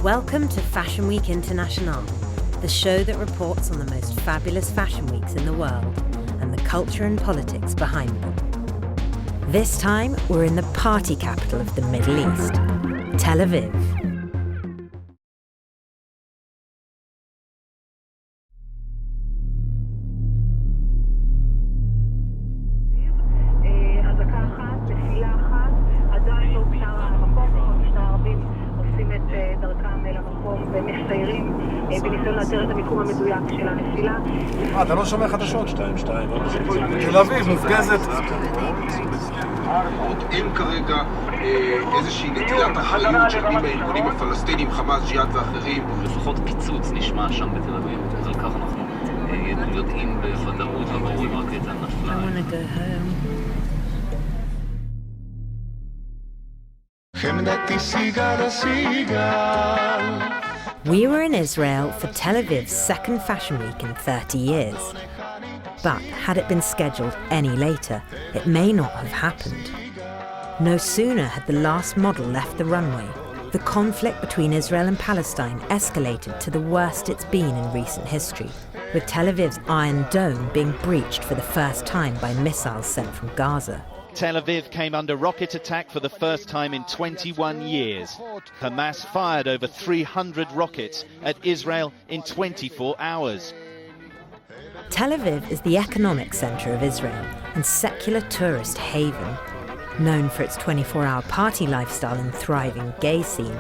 Welcome to Fashion Week International, the show that reports on the most fabulous fashion weeks in the world and the culture and politics behind them. This time, we're in the party capital of the Middle East, Tel Aviv. אתה לא שומע חדשות? 2-2. תל אביב מופגזת. אין כרגע איזושהי נטילת אחריות של מי מהארגונים הפלסטינים, חמאס, ג'יהאד ואחרים. לפחות פיצוץ נשמע שם בתל אביב, אז על כך אנחנו יודעים בוודאות וברור אם הרקטה נפלה. I want to go home. We were in Israel for Tel Aviv's second fashion week in 30 years. But had it been scheduled any later, it may not have happened. No sooner had the last model left the runway, the conflict between Israel and Palestine escalated to the worst it's been in recent history, with Tel Aviv's Iron Dome being breached for the first time by missiles sent from Gaza. Tel Aviv came under rocket attack for the first time in 21 years. Hamas fired over 300 rockets at Israel in 24 hours. Tel Aviv is the economic centre of Israel and secular tourist haven. Known for its 24-hour party lifestyle and thriving gay scene,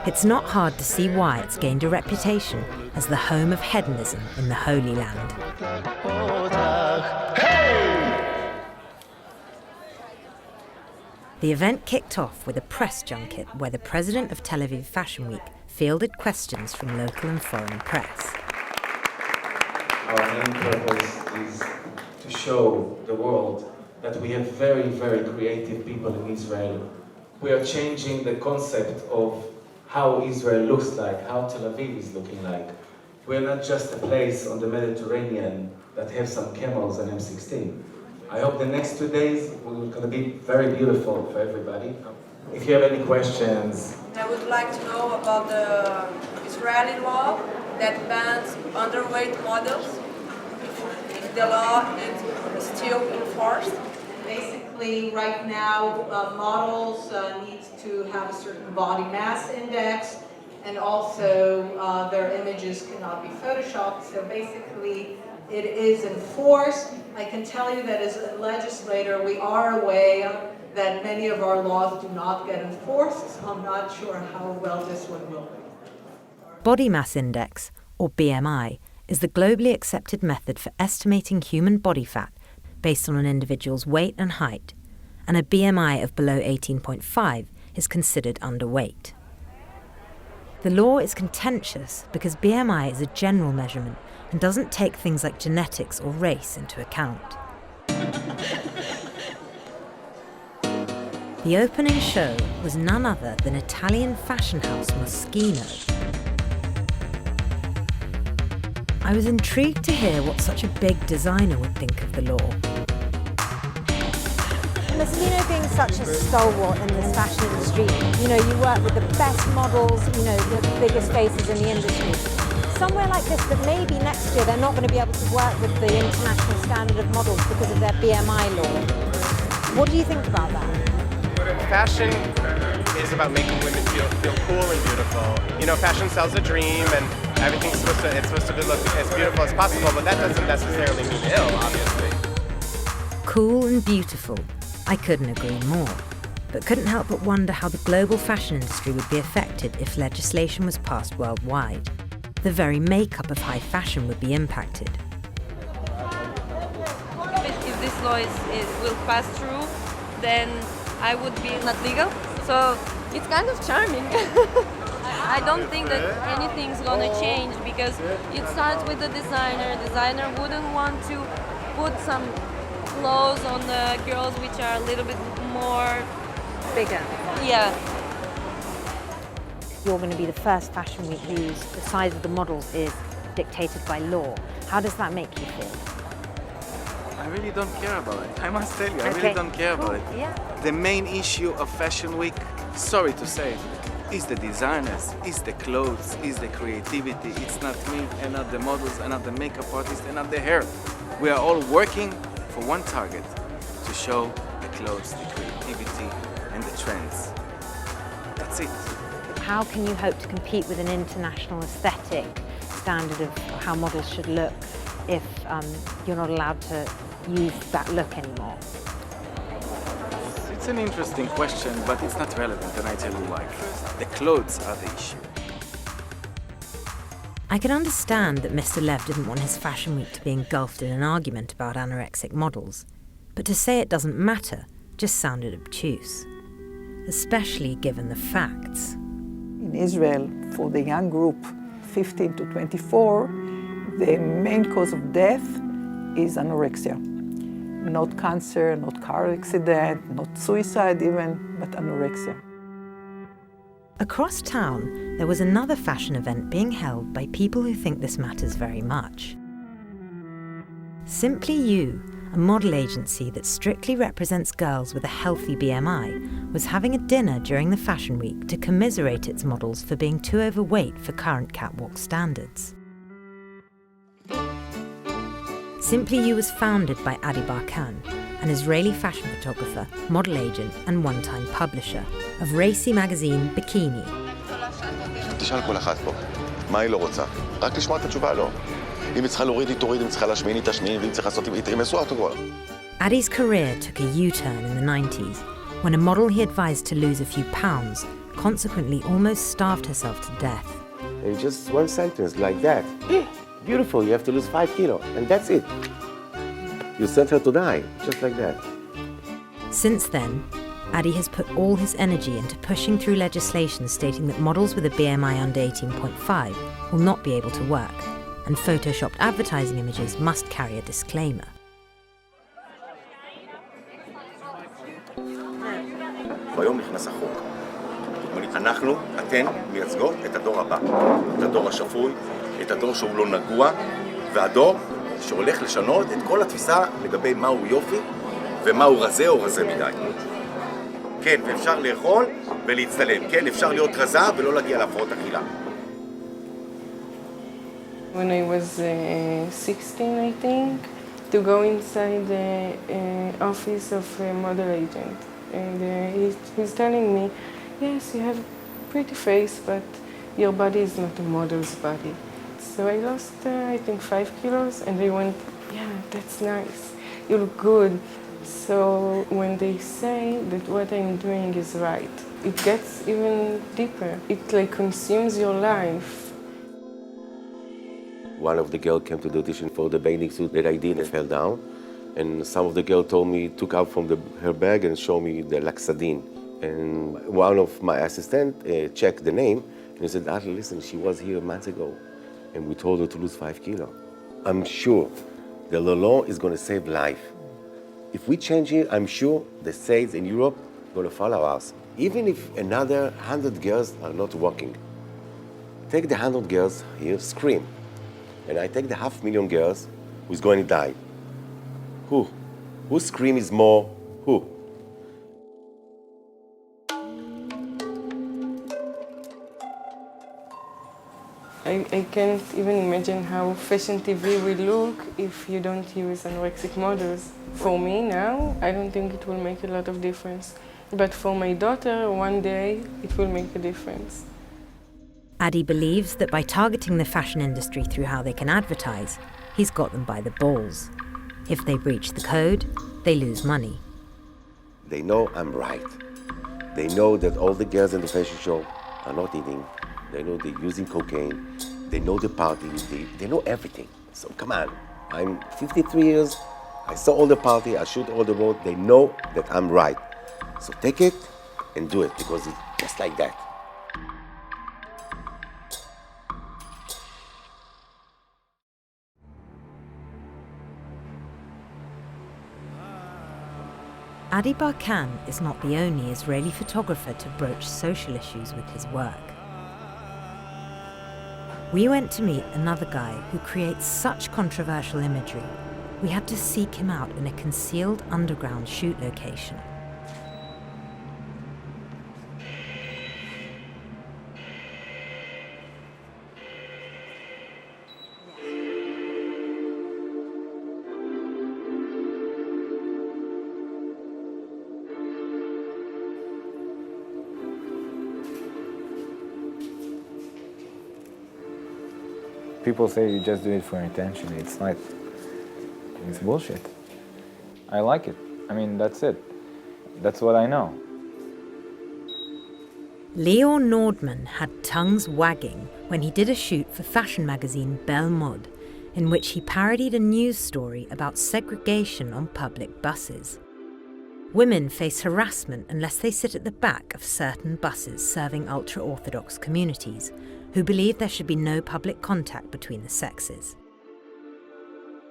it's not hard to see why it's gained a reputation as the home of hedonism in the Holy Land. The event kicked off with a press junket where the president of Tel Aviv Fashion Week fielded questions from local and foreign press. Our main purpose is to show the world that we have very, very creative people in Israel. We are changing the concept of how Israel looks like, how Tel Aviv is looking like. We're not just a place on the Mediterranean that have some camels and M16. I hope the next 2 days are going to be very beautiful for everybody. If you have any questions. I would like to know about the Israeli law that bans underweight models, if the law is still enforced. Basically, right now, models need to have a certain body mass index, and also their images cannot be photoshopped. So basically, it is enforced. I can tell you that as a legislator, we are aware that many of our laws do not get enforced, so I'm not sure how well this one will be. Body mass index, or BMI, is the globally accepted method for estimating human body fat based on an individual's weight and height, and a BMI of below 18.5 is considered underweight. The law is contentious because BMI is a general measurement and doesn't take things like genetics or race into account. The opening show was none other than Italian fashion house Moschino. I was intrigued to hear what such a big designer would think of the law. Moschino being such a stalwart in this fashion industry, you work with the best models, the biggest faces in the industry. Somewhere like this, that maybe next year they're not going to be able to work with the international standard of models because of their BMI law. What do you think about that? Fashion is about making women feel cool and beautiful. Fashion sells a dream, and everything's supposed to look as beautiful as possible, but that doesn't necessarily mean ill, obviously. Cool and beautiful. I couldn't agree more, but couldn't help but wonder how the global fashion industry would be affected if legislation was passed worldwide. The very makeup of high fashion would be impacted. If this law will pass through, then I would be not legal. So it's kind of charming. I don't think that anything's gonna change because it starts with the designer. Designer wouldn't want to put some clothes on the girls which are a little bit more Bigger. Yeah. You're going to be the first fashion week whose the size of the models is dictated by law. How does that make you feel? I really don't care about it. I must tell you, I really don't care about it. Yeah. The main issue of Fashion Week, sorry to say, It's the designers, it's the clothes, it's the creativity. It's not me and not the models and not the makeup artist and not the hair. We are all working for one target, to show the clothes, the creativity and the trends. That's it. How can you hope to compete with an international aesthetic standard of how models should look if you're not allowed to use that look anymore? It's an interesting question, but it's not relevant, and I tell you why. The clothes are the issue. I can understand that Mr. Lev didn't want his fashion week to be engulfed in an argument about anorexic models, but to say it doesn't matter just sounded obtuse, especially given the facts. In Israel, for the young group 15 to 24, the main cause of death is anorexia. Not cancer, not car accident, not suicide even, but anorexia. Across town, there was another fashion event being held by people who think this matters very much. Simply You, a model agency that strictly represents girls with a healthy BMI, was having a dinner during the fashion week to commiserate its models for being too overweight for current catwalk standards. Simply You was founded by Adi Barkan, an Israeli fashion photographer, model agent and one-time publisher of racy magazine Bikini. תשאל כל אחת פה, מה היא לא רוצה? רק לשמוע את התשובה לא. אם היא צריכה להוריד, היא תוריד, אם צריכה להשמין, היא תשמין, ואם צריכה לעשות, היא תרמסו אותו. Adi's career took a U-turn in the 90s, when a model he advised to lose a few pounds consequently almost starved herself to death. In just one sentence like that, beautiful, you have to lose 5 kilos, and that's it. You sent her to die, just like that. Since then, Adi has put all his energy into pushing through legislation stating that models with a BMI under 18.5 will not be able to work, and photoshopped advertising images must carry a disclaimer. ביום נכנס החוק. אנחנו, אתן, מייצגות את הדור הבא. את הדור השפוי, את הדור שהוא לא נגוע, והדור שהולך לשנות את כל התפיסה לגבי מהו יופי ומהו רזה או רזה מדי. כן, ואפשר לאכול ולהצטלם. כן, אפשר להיות רזה ולא להגיע להפרעות אכילה. When I was 16, I think, to go inside the office of a model agent. And he's telling me, yes, you have a pretty face, but your body is not a model's body. So I lost, I think, 5 kilos, and they went, yeah, that's nice. You look good. So when they say that what I'm doing is right, it gets even deeper. It like consumes your life. One of the girls came to the audition for the bathing suit that I did and fell down. And some of the girls told me, took out from her bag and showed me the Laxadine. And one of my assistants checked the name, and he said, listen, she was here months ago, and we told her to lose 5 kilos. I'm sure the law is going to save life. If we change it, I'm sure the states in Europe are going to follow us. Even if another 100 girls are not working, take the 100 girls here, scream, and I take the 500,000 girls who's going to die. Who? Whose scream is more? Who? I can't even imagine how fashion TV will look if you don't use anorexic models. For me now, I don't think it will make a lot of difference. But for my daughter, one day, it will make a difference. Adi believes that by targeting the fashion industry through how they can advertise, he's got them by the balls. If they breach the code, they lose money. They know I'm right. They know that all the girls in the fashion show are not eating. They know they're using cocaine. They know the party. They know everything. So come on. I'm 53 years. I saw all the party. I shoot all the road. They know that I'm right. So take it and do it because it's just like that. Adi Barkan is not the only Israeli photographer to broach social issues with his work. We went to meet another guy who creates such controversial imagery, we had to seek him out in a concealed underground shoot location. People say you just do it for attention. It's like, it's bullshit. I like it. I mean, that's it. That's what I know. Lior Nordman had tongues wagging when he did a shoot for fashion magazine Belle Mode, in which he parodied a news story about segregation on public buses. Women face harassment unless they sit at the back of certain buses serving ultra-Orthodox communities, who believe there should be no public contact between the sexes.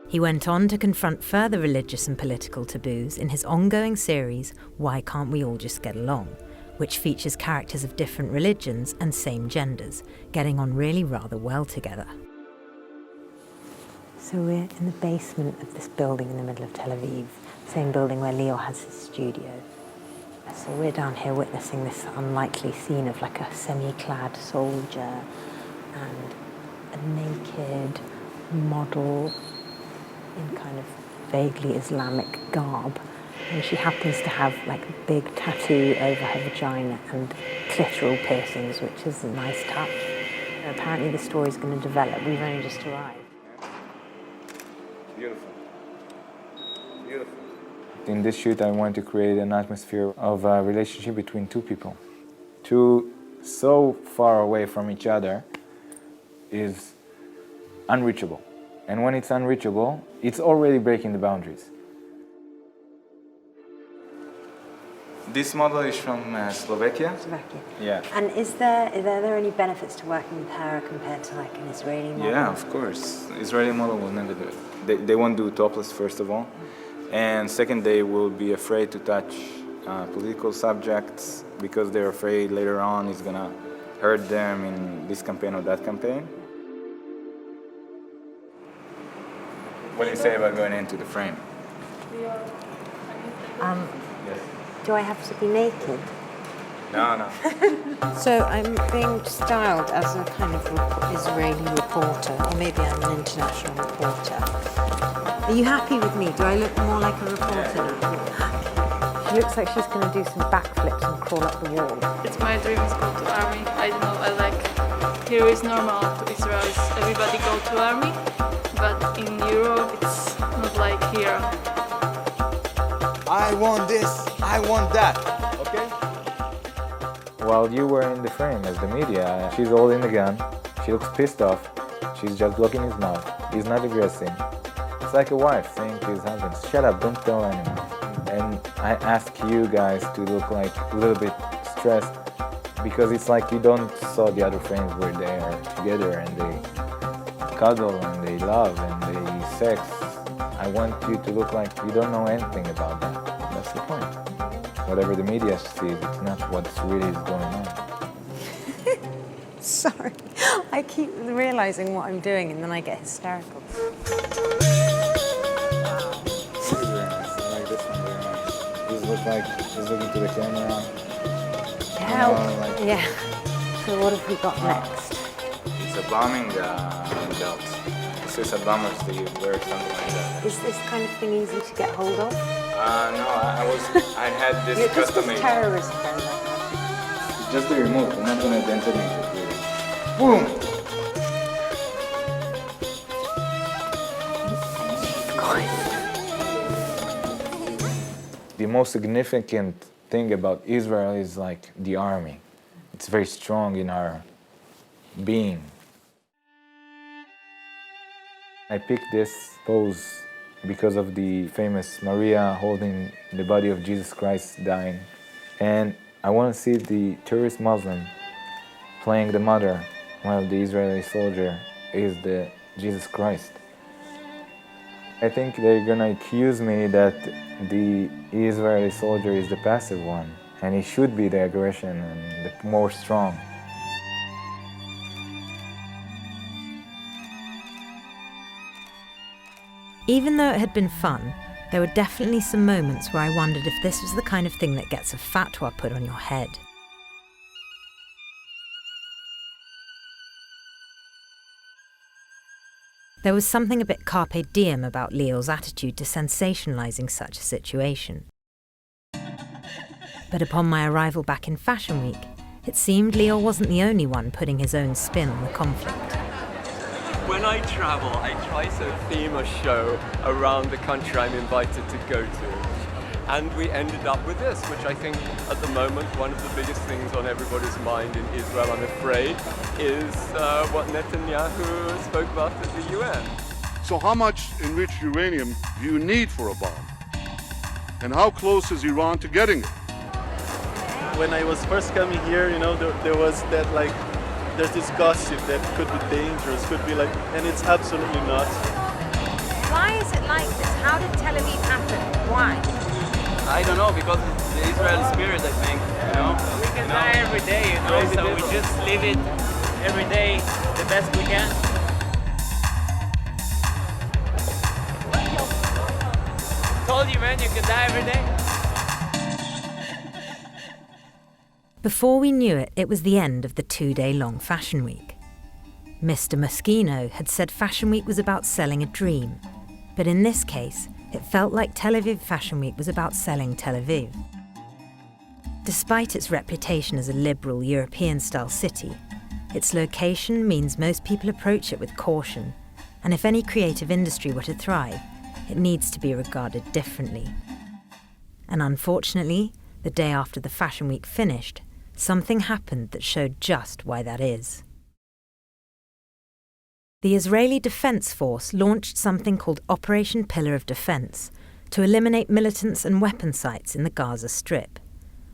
He went on to confront further religious and political taboos in his ongoing series Why Can't We All Just Get Along?, which features characters of different religions and same genders getting on really rather well together. So we're in the basement of this building in the middle of Tel Aviv, same building where Lior has his studio. So we're down here witnessing this unlikely scene of like a semi-clad soldier and a naked model in kind of vaguely Islamic garb. And she happens to have like a big tattoo over her vagina and clitoral piercings, which is a nice touch. And apparently the story's going to develop. We've only just arrived. Beautiful. Beautiful. In this shoot, I want to create an atmosphere of a relationship between two people. Two so far away from each other is unreachable. And when it's unreachable, it's already breaking the boundaries. This model is from Slovakia. Slovakia. Yeah. And are there any benefits to working with her compared to like an Israeli model? Yeah, of course. Israeli model will never do it. They won't do topless, first of all. And second, they will be afraid to touch political subjects because they're afraid later on it's gonna hurt them in this campaign or that campaign. What do you say about going into the frame? Yes. Do I have to be naked? No. So I'm being styled as a kind of Israeli reporter, or maybe I'm an international reporter. Are you happy with me? Do I look more like a reporter now? She looks like she's going to do some backflips and crawl up the wall. It's my dream to go to army. I don't know, I like, here is normal to Israel, everybody go to army, but in Europe it's not like here. I want this, I want that, okay? While you were in the frame as the media, she's holding the gun, she looks pissed off, she's just blocking his mouth, he's not aggressing. It's like a wife saying to his husband, shut up, don't tell anyone. And I ask you guys to look like a little bit stressed because it's like you don't saw the other frames where they are together and they cuddle and they love and they sex. I want you to look like you don't know anything about that. That's the point. Whatever the media sees, it's not what's really is going on. Sorry, I keep realising what I'm doing and then I get hysterical. He's looking to the camera. Yeah. So what have we got next? It's a bombing belt. Suicide bombers, they wear something like that. Is this kind of thing easy to get hold of? No, I had this custom made. Terrorist friend I have. Just the remote, I'm not gonna detonate it really. Boom! The most significant thing about Israel is like the army. It's very strong in our being. I picked this pose because of the famous Maria holding the body of Jesus Christ dying. And I want to see the tourist Muslim playing the mother while the Israeli soldier is the Jesus Christ. I think they're gonna accuse me that the Israeli soldier is the passive one, and he should be the aggression and the more strong. Even though it had been fun, there were definitely some moments where I wondered if this was the kind of thing that gets a fatwa put on your head. There was something a bit carpe diem about Lior's attitude to sensationalising such a situation. But upon my arrival back in Fashion Week, it seemed Lior wasn't the only one putting his own spin on the conflict. When I I travel, I try to theme a show around the country I'm invited to go to. And we ended up with this, which I think at the moment one of the biggest things on everybody's mind in Israel, I'm afraid, is what Netanyahu spoke about at the UN. So how much enriched uranium do you need for a bomb? And how close is Iran to getting it? When I was first coming here, you know, there was that, like, there's this gossip that could be dangerous, could be like, and it's absolutely not. Why is it like this? How did Tel Aviv happen? Why? I don't know, because it's the Israeli spirit, I think, you know? We can try every day, you know, so we just live it every day the best we can. Told you, man, you can die every day. Before we knew it, it was the end of the 2-day-long Fashion Week. Mr. Moschino had said Fashion Week was about selling a dream, but in this case, it felt like Tel Aviv Fashion Week was about selling Tel Aviv. Despite its reputation as a liberal European-style city, its location means most people approach it with caution, and if any creative industry were to thrive, it needs to be regarded differently. And unfortunately, the day after the Fashion Week finished, something happened that showed just why that is. The Israeli Defense Force launched something called Operation Pillar of Defense to eliminate militants and weapon sites in the Gaza Strip,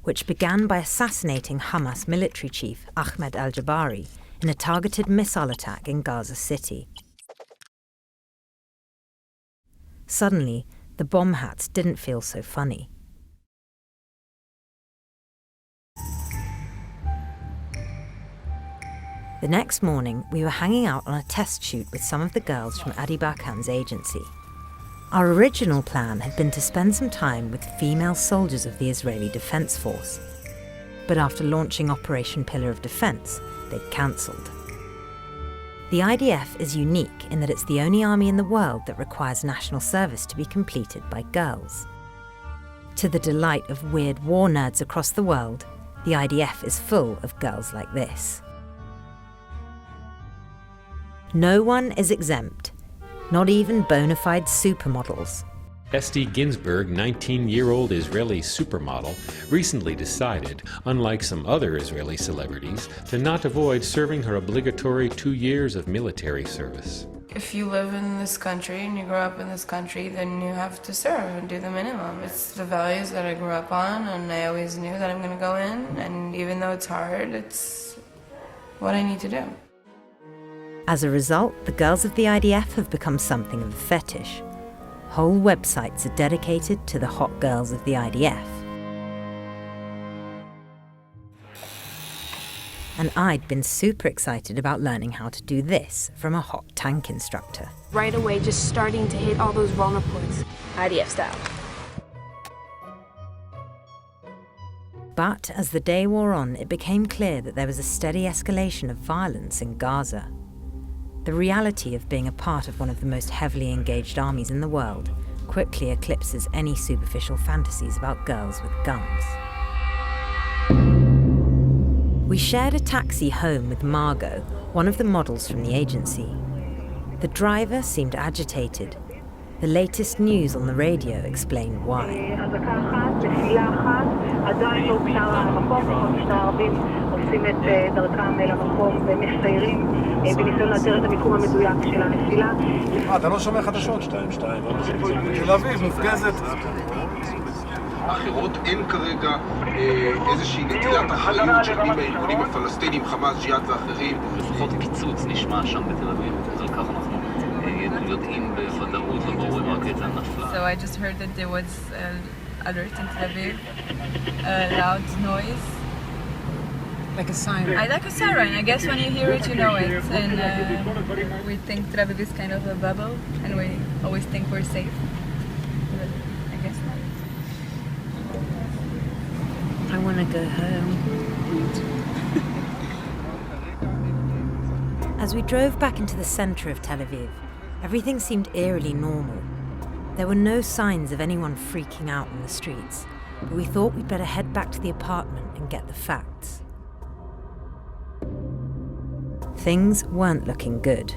which began by assassinating Hamas military chief Ahmed al-Jabari in a targeted missile attack in Gaza City. Suddenly, the bomb hats didn't feel so funny. The next morning, we were hanging out on a test shoot with some of the girls from Adi Barkan's agency. Our original plan had been to spend some time with female soldiers of the Israeli Defense Force. But after launching Operation Pillar of Defense, they'd cancelled. The IDF is unique in that it's the only army in the world that requires national service to be completed by girls. To the delight of weird war nerds across the world, the IDF is full of girls like this. No one is exempt, not even bona fide supermodels. Esti Ginsburg, 19-year-old Israeli supermodel, recently decided, unlike some other Israeli celebrities, to not avoid serving her obligatory 2 years of military service. If you live in this country and you grow up in this country, then you have to serve and do the minimum. It's the values that I grew up on, and I always knew that I'm going to go in, and even though it's hard, it's what I need to do. As a result, the girls of the IDF have become something of a fetish. Whole websites are dedicated to the hot girls of the IDF. And I'd been super excited about learning how to do this from a hot tank instructor. Right away, just starting to hit all those vulnerable points, IDF style. But as the day wore on, it became clear that there was a steady escalation of violence in Gaza. The reality of being a part of one of the most heavily engaged armies in the world quickly eclipses any superficial fantasies about girls with guns. We shared a taxi home with Margot, one of the models from the agency. The driver seemed agitated. The latest news on the radio explained why. עושים את דרכם למקום ומסיירים בניסיון לאתר את המיקום המדויק של הנפילה. אתה לא שומע חדשות? 2-2. תל אביב מופגזת. אחרות אין כרגע איזושהי נטילת אחריות של מי מהארגונים הפלסטינים, חמאס, ג'יהאד ואחרים. לפחות קיצוץ נשמע שם בתל אביב, אז על כך אנחנו יודעים בוודאות לא ברור רקטה נפלה. So I just heard that there was alert in Tel Aviv, loud noise. Like a siren. I like a siren. I guess when you hear it, you know it. And we think Tel Aviv is kind of a bubble, and we always think we're safe. But I guess not. I want to go home. As we drove back into the centre of Tel Aviv, everything seemed eerily normal. There were no signs of anyone freaking out in the streets, but we thought we'd better head back to the apartment and get the facts. Things weren't looking good.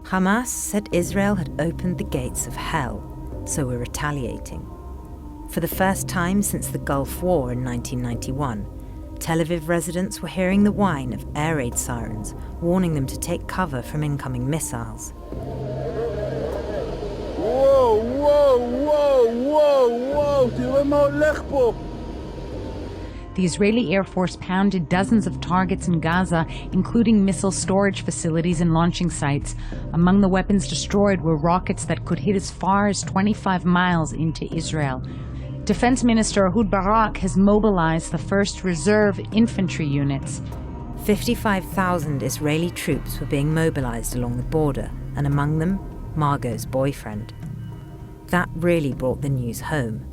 Hamas said Israel had opened the gates of hell, so we're retaliating. For the first time since the Gulf War in 1991, Tel Aviv residents were hearing the whine of air raid sirens, warning them to take cover from incoming missiles. וואו, וואו, וואו, וואו, וואו, תראה מה הולך פה. The Israeli Air Force pounded dozens of targets in Gaza, including missile storage facilities and launching sites. Among the weapons destroyed were rockets that could hit as far as 25 miles into Israel. Defense Minister Ehud Barak has mobilized the first reserve infantry units. 55,000 Israeli troops were being mobilized along the border, and among them, Margot's boyfriend. That really brought the news home.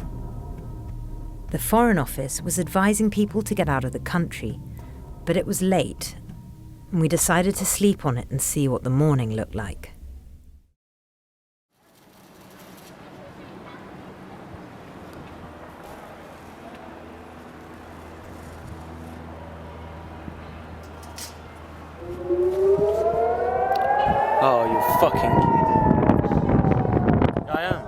The Foreign Office was advising people to get out of the country, but it was late, and we decided to sleep on it and see what the morning looked like. Oh, you fucking kid. I am.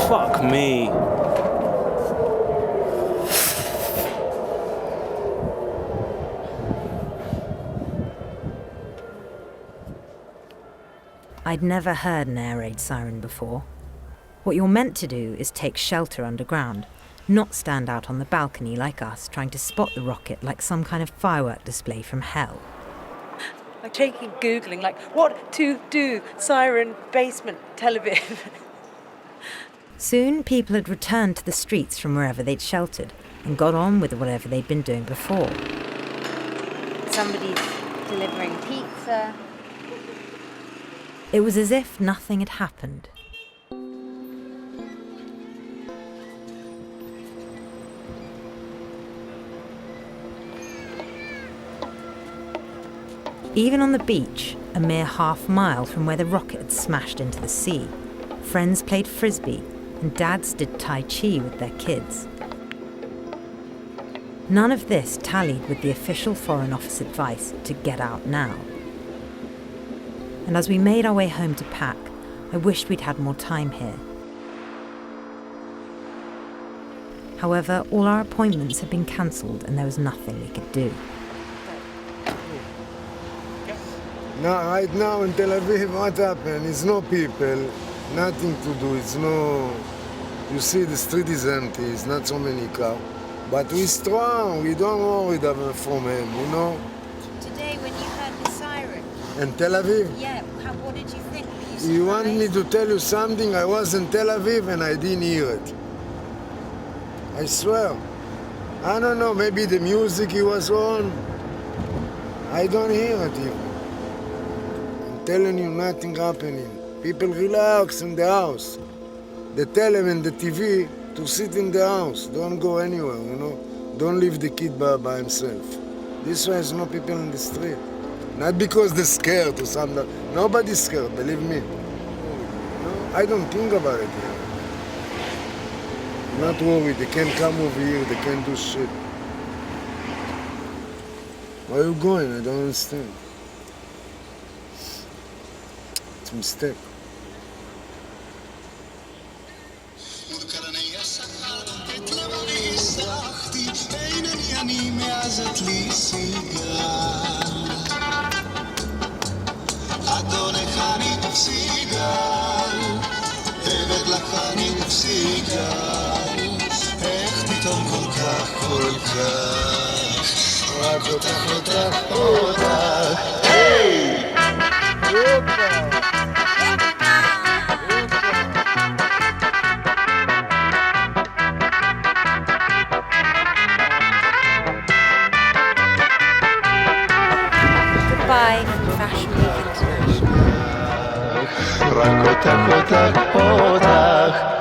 Fuck me. I'd never heard an air raid siren before. What you're meant to do is take shelter underground, not stand out on the balcony like us trying to spot the rocket like some kind of firework display from hell. Like taking Googling, like, what to do, siren, basement, Tel Aviv. Soon, people had returned to the streets from wherever they'd sheltered and got on with whatever they'd been doing before. Somebody's delivering pizza. It was as if nothing had happened. Even on the beach, a mere half-mile from where the rocket had smashed into the sea, friends played frisbee and dads did Tai Chi with their kids. None of this tallied with the official Foreign Office advice to get out now. And as we made our way home to pack, I wished we'd had more time here. However, all our appointments had been cancelled and there was nothing we could do. Now, right now in Tel Aviv, what happened? It's no people, nothing to do. It's no. You see, the street is empty. It's not so many cars, but we're strong. We don't worry from him, you know. Today, when you heard the siren. In Tel Aviv. Yeah. What did you think? You want me to tell you something? I was in Tel Aviv and I didn't hear it. I swear. I don't know. Maybe the music he was on. I don't hear it even. I'm telling you, nothing happening. People relax in the house. They tell them in the TV to sit in the house. Don't go anywhere, you know. Don't leave the kid by himself. This way there's no people in the street. Not because they're scared or something. Nobody's scared, believe me. No, I don't think about it here. Not worried. They can't come over here. They can't do shit. Where are you going? I don't understand. It's a mistake. Goodbye, Fashion Week International. רק אותך, אותך, אותך